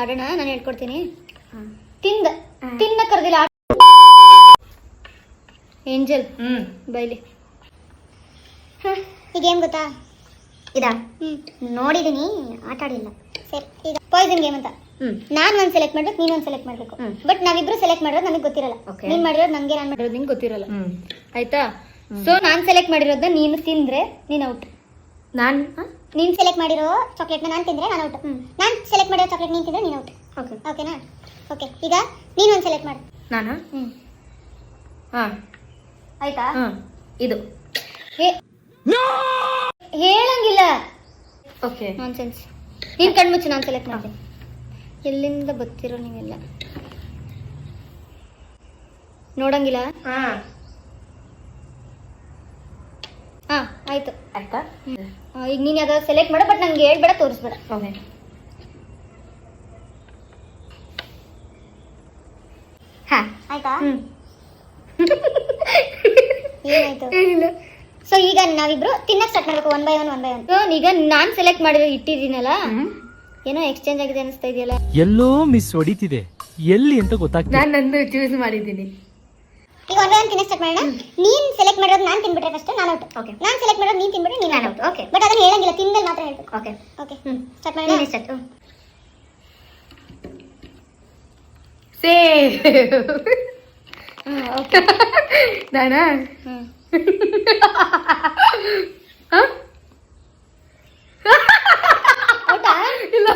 ಆಡೋಣ, ನಾನು ಹೇಳ್ಕೊಡ್ತೀನಿ. ತಿನ್ನ ಕರೆದಿಲ್ಲ ಏಂಜಲ್. ಬೈಲಿ. ಈಗ ಏನ್ ಗೊತ್ತಾ, ಇದಾ ನೋಡಿದೀನಿ, ಆಟ ಆಡಿಲ್ಲ. ಸರಿ, ಈಗ ಪಾಯ್ಸನ್ ಗೇಮ್ ಅಂತ. ನಾನು ಒಂದು ಸೆಲೆಕ್ಟ್ ಮಾಡ್ಬೇಕು, ನೀನು ಒಂದು ಸೆಲೆಕ್ಟ್ ಮಾಡ್ಬೇಕು. ಬಟ್ ನಾವಿಬ್ರು ಸೆಲೆಕ್ಟ್ ಮಾಡಿರೋದು ನಮಗೆ ಗೊತ್ತಿರಲ್ಲ. ನೀನ್ ಮಾಡಿರೋದು ನಂಗೆ, ನಾನು ಮಾಡಿರೋದು ನಿಂಗೆ ಗೊತ್ತಿರಲ್ಲ. ಆಯ್ತಾ? ಸೊ ನಾನು ಸೆಲೆಕ್ಟ್ ಮಾಡಿರೋದನ್ನ ನೀನು ತಿಂದ್ರೆ ನೀನು ಔಟ್. ನೀನು ಸೆಲೆಕ್ಟ್ ಮಾಡಿರೋ ಚಾಕ್ಲೇಟ್ನ ನಾನು ತಿಂದ್ರೆ ನಾನು ಔಟ್. ನಾನು ಸೆಲೆಕ್ಟ್ ಮಾಡಿರೋ ಚಾಕ್ಲೇಟ್ ನೀನು ತಿಂದ್ರೆ ನೀನು ಔಟ್. ಓಕೆನಾ? ಓಕೆ, ಈಗ ನೀನು ಒಂದು ಸೆಲೆಕ್ಟ್ ಮಾಡು. ನಾನು ಆಯ್ತಾ? ಇದು ಹೇಳಂಗಿಲ್ಲ. Okay, nonsense. ನೀನು ಕಣ್ಮುಚ್ಚು, ನಾನು ಸೆಲೆಕ್ಟ್ ಮಾಡ್ತೀನಿ. ಎಲ್ಲಿಂದ ಬರ್ತಿರೋ ನೀವೆಲ್ಲ ನೋಡಂಗಿಲ್ಲ. ಆಯ್ತು. ಆಯ್ತಾ? ಈಗ ನೀನು ಯಾವ್ದಾದ್ರು ಸೆಲೆಕ್ಟ್ ಮಾಡು, ಬಟ್ ನಂಗೆ ಹೇಳ್ಬೇಡ, ತೋರಿಸ್ಬೇಡ. ಓಕೆ. ಆಯ್ತಾ? ಏನಾಯ್ತು? ಸೊ ಈಗ ನಾವಿಬ್ರು ತಿನ್ನಕ್ ಸ್ಟಾರ್ಟ್ ಮಾಡ್ಬೇಕು, ಒನ್ ಬೈ ಒನ್. ಈಗ ನಾನ್ ಸೆಲೆಕ್ಟ್ ಮಾಡಿರೋ ಇಟ್ಟಿದ್ದೀನಲ್ಲ, ಏನೋ ಎಕ್ಸ್ಚೇಂಜ್ ಆಗಿದೆ ಅನಿಸ್ತಾ ಇದೆಯಲ್ಲ. ಎಲ್ಲೋ ಮಿಸ್ ಹೊಡಿತಿದೆ, ಎಲ್ಲಿ ಅಂತ ಗೊತ್ತಾಗ್ತಿಲ್ಲ. ನಾನು ನಂದು ಚೂಸ್ ಮಾಡಿದ್ದೀನಿ. ಈಗ ಒನ್ ಬೈ ಒನ್ ತಿನ್ನಕ್ ಸ್ಟಾರ್ಟ್ ಮಾಡೋಣ. ನೀನ್ ಸೆಲೆಕ್ಟ್ ಮಾಡಿರೋದು ನಾನು ತಿನ್ಬಿಟ್ರೆ ಫಸ್ಟ್ ನಾನು ಔಟ್. ಓಕೆ. ನಾನು ಸೆಲೆಕ್ಟ್ ಮಾಡಿರೋದು ನೀನ್ ತಿನ್ಬಿಟ್ರೆ ನೀನು ಔಟ್. ಓಕೆ. ಬಟ್ ಅದನ್ನ ಹೇಳಂಗಿಲ್ಲ, ತಿಂದಲ್ಲಿ ಮಾತ್ರ ಹೇಳ್ಬೇಕು. ಓಕೆ. ಓಕೆ, ಸ್ಟಾರ್ಟ್ ಮಾಡೋಣ. ಸ್ಟಾರ್ಟ್. ಓಕೆ. ನಾನಾ? ಔಟಾ? ಇಲ್ಲ.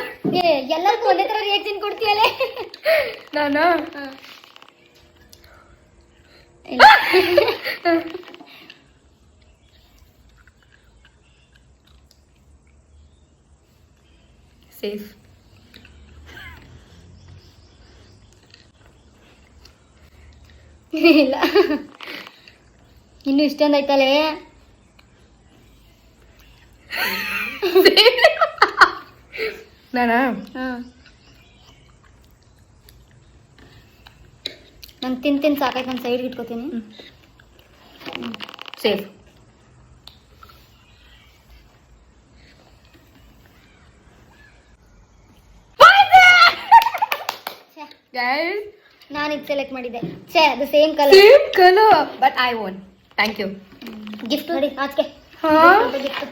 ಎಲ್ಲರಿಗೂ ಒಂದೇ ತರ ರಿಯಾಕ್ಷನ್ ಕೊಡ್ತೀಯಲ್ಲ. ನಾನು ಸೇಫ್. ಇಲ್ಲ, ಇನ್ನು ಇಷ್ಟೊಂದು ಆಯ್ತಲ್ಲೇ. ನಾನಾ? ನಂಗೆ ತಿಂದು ಸಾಕಾಯ್ತು, ನಾನು ಸೈಡ್ಗೆ ಇಟ್ಕೋತೀನಿ. ಸೇಫ್. ಗೈಸ್, ನಾನು ಇದು ಸೆಲೆಕ್ಟ್ ಮಾಡಿದ್ದೆ. ಅದು same colour, but I want. Thank you. Gift ನೋಡಿ ಆಚೆ. ಗಿಫ್ಟ್.